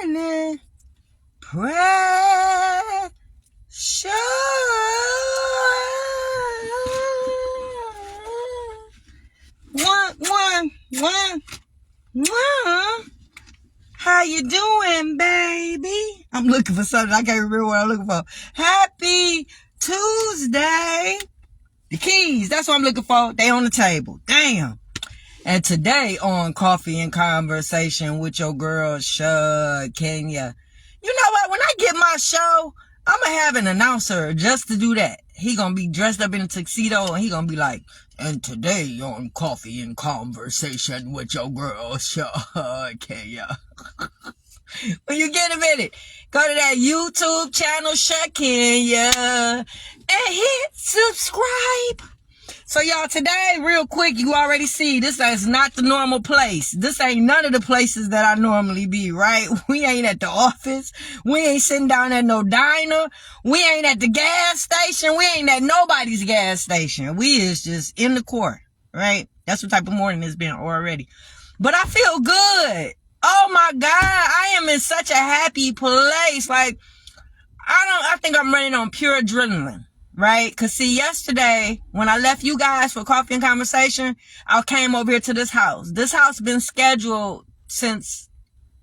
morning pressure. One. How you doing, baby? I'm looking for something. I can't remember what I'm looking for. Happy Tuesday. The keys, that's what I'm looking for. They on the table. Damn. And today on Coffee and Conversation with your girl, Shakenya. You know what? When I get my show, I'm going to have an announcer just to do that. He going to be dressed up in a tuxedo and he going to be like, and today on Coffee and Conversation with your girl, Shakenya. When you get a minute, go to that YouTube channel, Shakenya, and hit subscribe. So y'all, today, real quick, you already see, this is not the normal place. This ain't none of the places that I normally be, right? We ain't at the office. We ain't sitting down at no diner. We ain't at the gas station. We ain't at nobody's gas station. We is just in the court, right? That's what type of morning it's been already. But I feel good. Oh my God, I am in such a happy place. Like, I think I'm running on pure adrenaline. Right? Cause see, yesterday when I left you guys for Coffee and Conversation, I came over here to this house. This house been scheduled since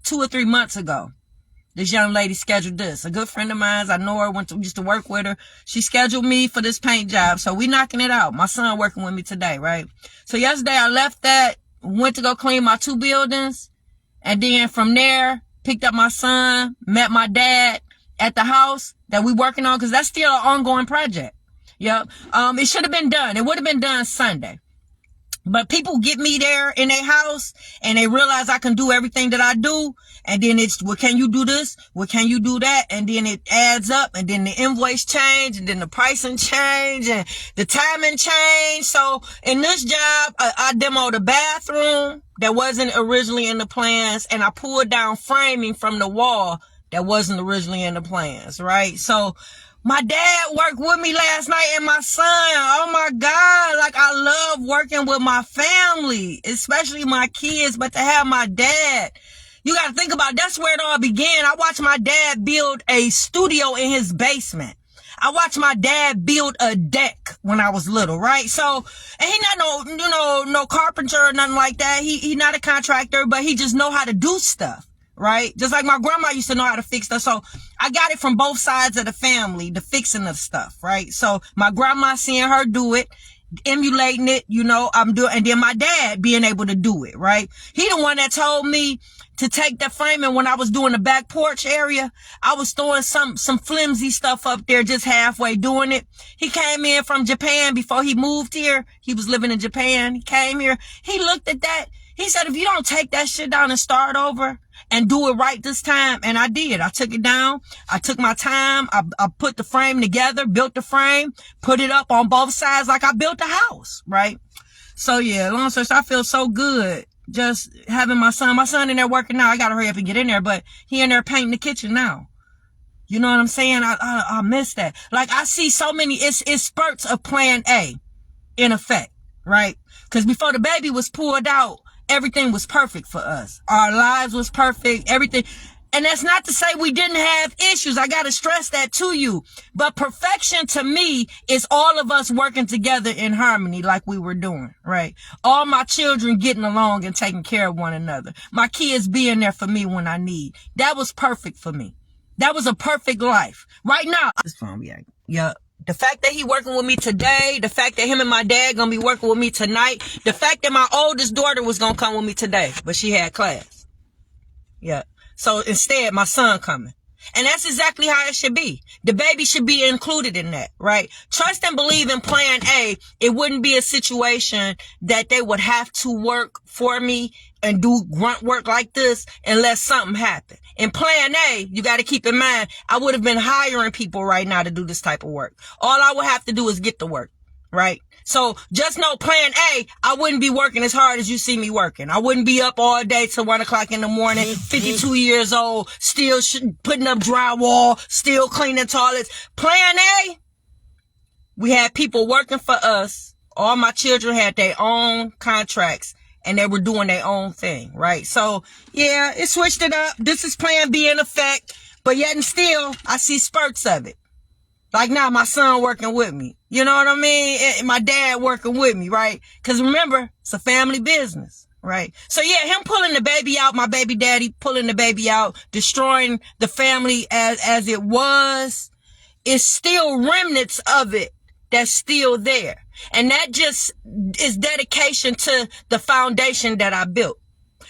2 or 3 months ago. This young lady scheduled this. A good friend of mine, I know her, used to work with her. She scheduled me for this paint job. So we knocking it out. My son working with me today, right? So yesterday I left that, went to go clean my 2 buildings. And then from there, picked up my son, met my dad at the house that we working on, because that's still an ongoing project. Yep. It should have been done. It would have been done Sunday. But people get me there in their house and they realize I can do everything that I do. And then it's, well, can you do this? Well, can you do that? And then it adds up and then the invoice change and then the pricing change and the timing change. So in this job, I demoed a bathroom that wasn't originally in the plans, and I pulled down framing from the wall that wasn't originally in the plans, right? So my dad worked with me last night and my son. Oh my God. Like, I love working with my family, especially my kids, but to have my dad, you got to think about it, that's where it all began. I watched my dad build a studio in his basement. I watched my dad build a deck when I was little, right? So, and he not no carpenter or nothing like that. He not a contractor, but he just know how to do stuff. Right? Just like my grandma used to know how to fix stuff. So I got it from both sides of the family, the fixing of stuff, right? So my grandma seeing her do it, emulating it, I'm doing, and then my dad being able to do it, right? He the one that told me to take the framing when I was doing the back porch area. I was throwing some flimsy stuff up there, just halfway doing it. He came in from Japan before he moved here. He was living in Japan. He came here. He looked at that. He said, if you don't take that shit down and start over and do it right this time. And I did. I took it down. I took my time. I put the frame together, built the frame, put it up on both sides like I built a house, right? So yeah, long story short, I feel so good just having my son in there working now. I got to hurry up and get in there, but he in there painting the kitchen now. You know what I'm saying? I miss that. Like, I see so many, it's spurts of plan A in effect, right? Because before the baby was pulled out, everything was perfect for us. Our lives was perfect, everything. And that's not to say we didn't have issues. I got to stress that to you. But perfection to me is all of us working together in harmony like we were doing, right? All my children getting along and taking care of one another. My kids being there for me when I need. That was perfect for me. That was a perfect life. Right now, this phone be acting. Yeah. The fact that he working with me today, the fact that him and my dad gonna be working with me tonight, the fact that my oldest daughter was gonna come with me today, but she had class. Yeah. So instead, my son coming. And that's exactly how it should be. The baby should be included in that, right? Trust and believe in plan A. It wouldn't be a situation that they would have to work for me and do grunt work like this unless something happened. In plan A, you got to keep in mind, I would have been hiring people right now to do this type of work. All I would have to do is get the work, right? So just know plan A, I wouldn't be working as hard as you see me working. I wouldn't be up all day till 1 o'clock in the morning, 52 years old, still putting up drywall, still cleaning toilets. Plan A, we had people working for us. All my children had their own contracts and they were doing their own thing, right? So, yeah, it switched it up. This is plan B in effect, but yet and still, I see spurts of it. Like now, my son working with me. You know what I mean? And my dad working with me, right? Because remember, it's a family business, right? So, yeah, him pulling the baby out, my baby daddy pulling the baby out, destroying the family as it was, is still remnants of it that's still there. And that just is dedication to the foundation that I built.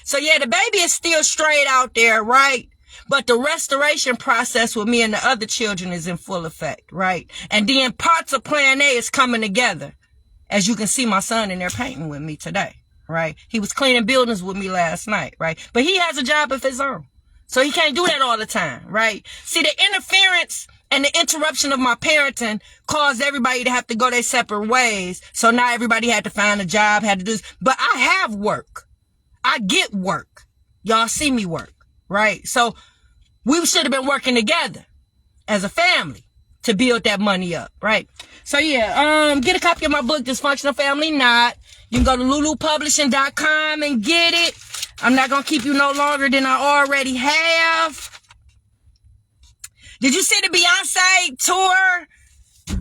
So yeah, the baby is still straight out there, right? But the restoration process with me and the other children is in full effect, right? And then parts of plan A is coming together. As you can see, my son in there painting with me today, right? He was cleaning buildings with me last night, right? But he has a job of his own. So he can't do that all the time, right? See, the interference and the interruption of my parenting caused everybody to have to go their separate ways. So now everybody had to find a job, had to do this. But I have work. I get work. Y'all see me work, right? So we should have been working together as a family to build that money up, right? So yeah, get a copy of my book, Dysfunctional Family Knot. You can go to lulupublishing.com and get it. I'm not going to keep you no longer than I already have. Did you see the Beyonce tour?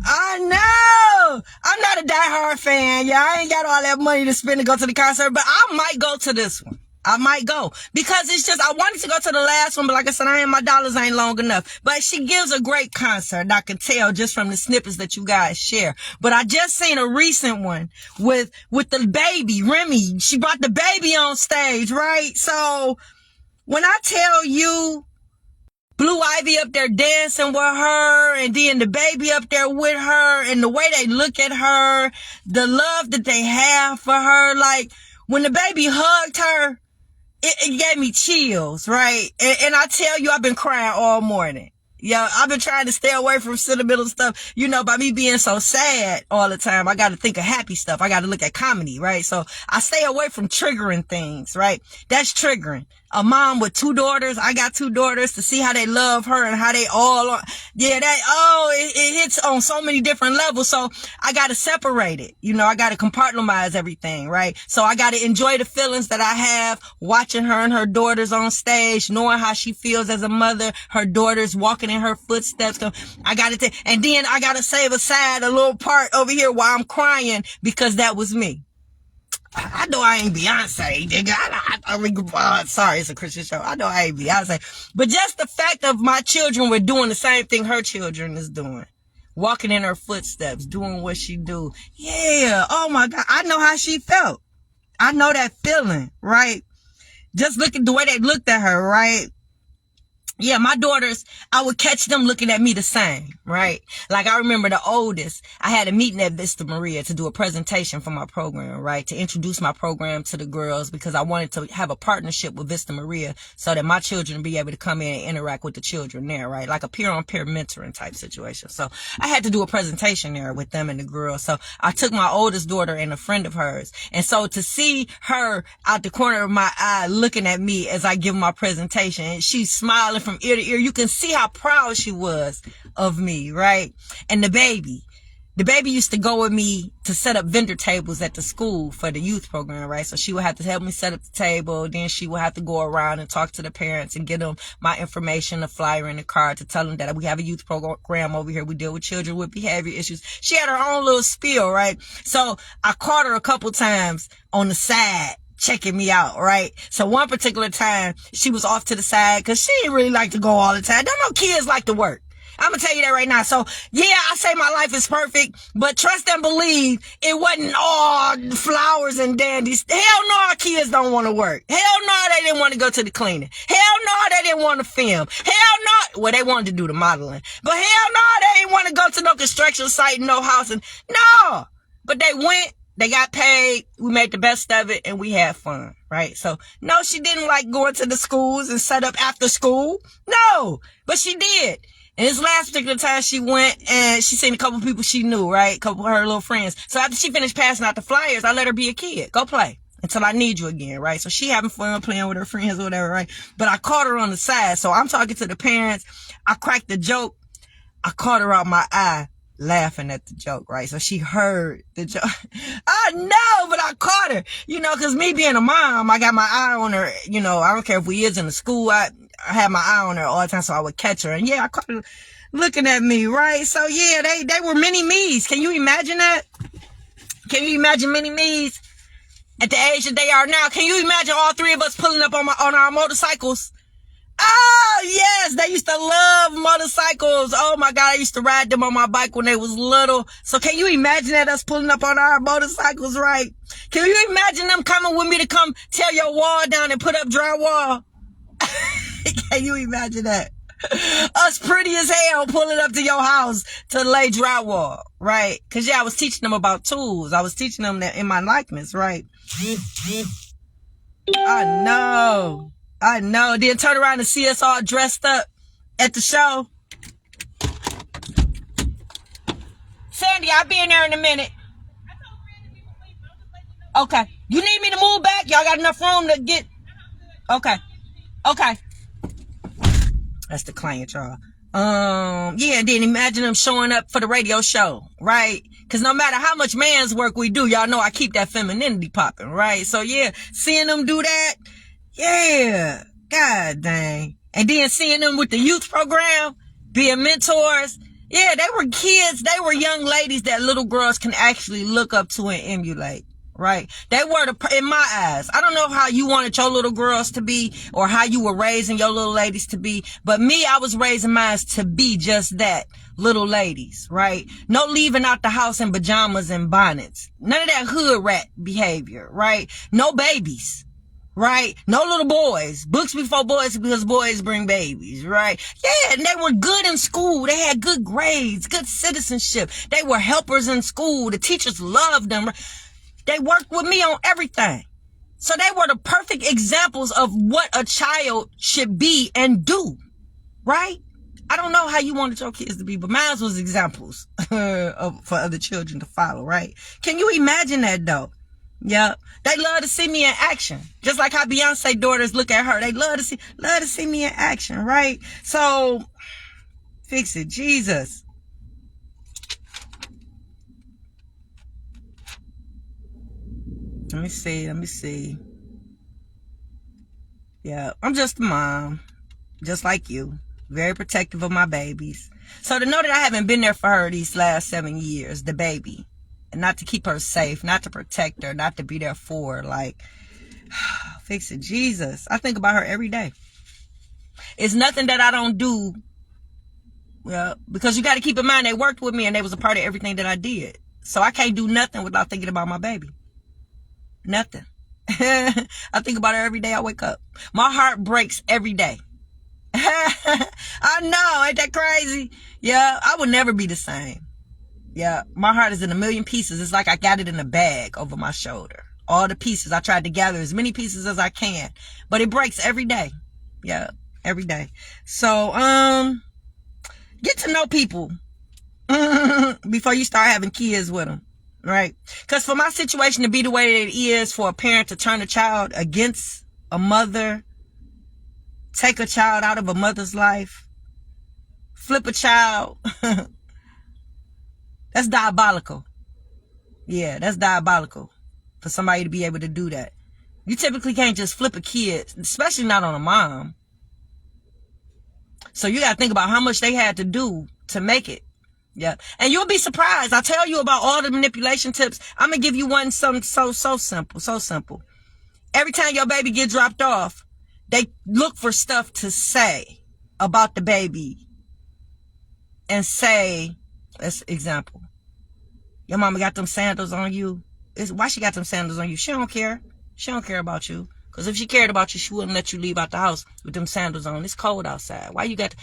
I know. I'm not a diehard fan. Yeah, I ain't got all that money to spend to go to the concert, but I might go to this one. I might go because it's just, I wanted to go to the last one, but like I said, my dollars ain't long enough. But she gives a great concert, and I can tell just from the snippets that you guys share. But I just seen a recent one with the baby, Remy. She brought the baby on stage, right? So when I tell you Blue Ivy up there dancing with her, and then the baby up there with her, and the way they look at her, the love that they have for her, like when the baby hugged her, it gave me chills, right? And I tell you, I've been crying all morning. Yeah, I've been trying to stay away from sentimental stuff, by me being so sad all the time. I got to think of happy stuff. I got to look at comedy, right? So I stay away from triggering things, right? That's triggering. A mom with 2 daughters. I got 2 daughters, to see how they love her and how they all are. Yeah, it hits on so many different levels. So I got to separate it. I got to compartmentalize everything, right? So I got to enjoy the feelings that I have watching her and her daughters on stage, knowing how she feels as a mother, her daughters walking in her footsteps. I got to, and then I got to save aside a little part over here while I'm crying because that was me. I know I ain't Beyonce, nigga. Sorry, it's a Christian show. I know I ain't Beyonce. But just the fact of my children were doing the same thing her children is doing. Walking in her footsteps, doing what she do. Yeah. Oh my God. I know how she felt. I know that feeling, right? Just look at the way they looked at her, right? Yeah, my daughters, I would catch them looking at me the same, right? Like I remember the oldest, I had a meeting at Vista Maria to do a presentation for my program, right? To introduce my program to the girls because I wanted to have a partnership with Vista Maria so that my children would be able to come in and interact with the children there, right? Like a peer-on-peer mentoring type situation. So I had to do a presentation there with them and the girls. So I took my oldest daughter and a friend of hers. And so to see her out the corner of my eye looking at me as I give my presentation, and she's smiling from ear to ear, you can see how proud she was of me, right? And the baby used to go with me to set up vendor tables at the school for the youth program, right? So she would have to help me set up the table. Then she would have to go around and talk to the parents and get them my information, a flyer in the card to tell them that we have a youth program over here. We deal with children with behavior issues. She had her own little spiel, right? So I caught her a couple times on the side, checking me out, right? So one particular time, she was off to the side because she didn't really like to go all the time. Don't know kids like to work. I'm going to tell you that right now. So, yeah, I say my life is perfect, but trust and believe it wasn't all flowers and dandies. Hell no, our kids don't want to work. Hell no, they didn't want to go to the cleaning. Hell no, they didn't want to film. Hell no. Well, they wanted to do the modeling. But hell no, they didn't want to go to no construction site, no house. No. But they went. They got paid, we made the best of it, and we had fun, right? So, no, she didn't like going to the schools and set up after school. No, but she did. And this last particular time she went and she seen a couple of people she knew, right? A couple of her little friends. So after she finished passing out the flyers, I let her be a kid. Go play until I need you again, right? So she having fun playing with her friends or whatever, right? But I caught her on the side. So I'm talking to the parents. I cracked the joke. I caught her out my eye. laughing at the joke, right? So she heard the joke. I know, but I caught her, cause me being a mom, I got my eye on her, I don't care if we is in the school, I had my eye on her all the time, so I would catch her. And yeah, I caught her looking at me, right? So yeah, they were mini me's. Can you imagine that? Can you imagine mini me's at the age that they are now? Can you imagine all three of us pulling up on our motorcycles? Oh, yes, they used to love motorcycles. Oh, my God, I used to ride them on my bike when they was little. So can you imagine that, us pulling up on our motorcycles, right? Can you imagine them coming with me to come tear your wall down and put up drywall? Can you imagine that? Us pretty as hell pulling up to your house to lay drywall, right? Because, yeah, I was teaching them about tools. I was teaching them that in my likeness, right? I know. Then turn around and see us all dressed up at the show. Sandy, I'll be in there in a minute. Okay. You need me to move back? Y'all got enough room to get... Okay. That's the client, y'all. Yeah, then imagine them showing up for the radio show, right? Because no matter how much man's work we do, y'all know I keep that femininity popping, right? So yeah, seeing them do that, yeah, god dang. And then seeing them with the youth program, being mentors, yeah, they were kids, they were young ladies that little girls can actually look up to and emulate. Right? They were in my eyes. I don't know how you wanted your little girls to be or how you were raising your little ladies to be. But me, I was raising mine to be just that. Little ladies, right? No leaving out the house in pajamas and bonnets. None of that hood rat behavior, right? No babies, right? No little boys. Books before boys because boys bring babies, right? Yeah, and they were good in school. They had good grades, good citizenship. They were helpers in school. The teachers loved them. They worked with me on everything. So they were the perfect examples of what a child should be and do, right? I don't know how you wanted your kids to be, but mine was examples for other children to follow, right? Can you imagine that though? Yeah. They love to see me in action. Just like how Beyonce daughters look at her. They love to see me in action, right? So fix it, Jesus. Let me see. Yeah, I'm just a mom, just like you. Very protective of my babies. So to know that I haven't been there for her these last 7 years, the baby, and not to keep her safe, not to protect her, not to be there for her, like, fix it, Jesus. I think about her every day. It's nothing that I don't do, well, because you got to keep in mind they worked with me and they was a part of everything that I did. So I can't do nothing without thinking about my baby. Nothing. I think about her every day I wake up. My heart breaks every day. I know, ain't that crazy? Yeah, I will never be the same. Yeah, my heart is in a million pieces. It's like I got it in a bag over my shoulder. All the pieces. I tried to gather as many pieces as I can. But it breaks every day. Yeah, every day. So, get to know people before you start having kids with them. Right? Because for my situation to be the way that it is for a parent to turn a child against a mother, take a child out of a mother's life, flip a child, that's diabolical. Yeah, that's diabolical for somebody to be able to do that. You typically can't just flip a kid, especially not on a mom. So you got to think about how much they had to do to make it. Yeah. And you'll be surprised. I tell you about all the manipulation tips. I'm going to give you one so simple. Every time your baby gets dropped off, they look for stuff to say about the baby and say, let's example, your mama got them sandals on you. Why she got them sandals on you? She don't care. She don't care about you. Because if she cared about you, she wouldn't let you leave out the house with them sandals on. It's cold outside. Why you got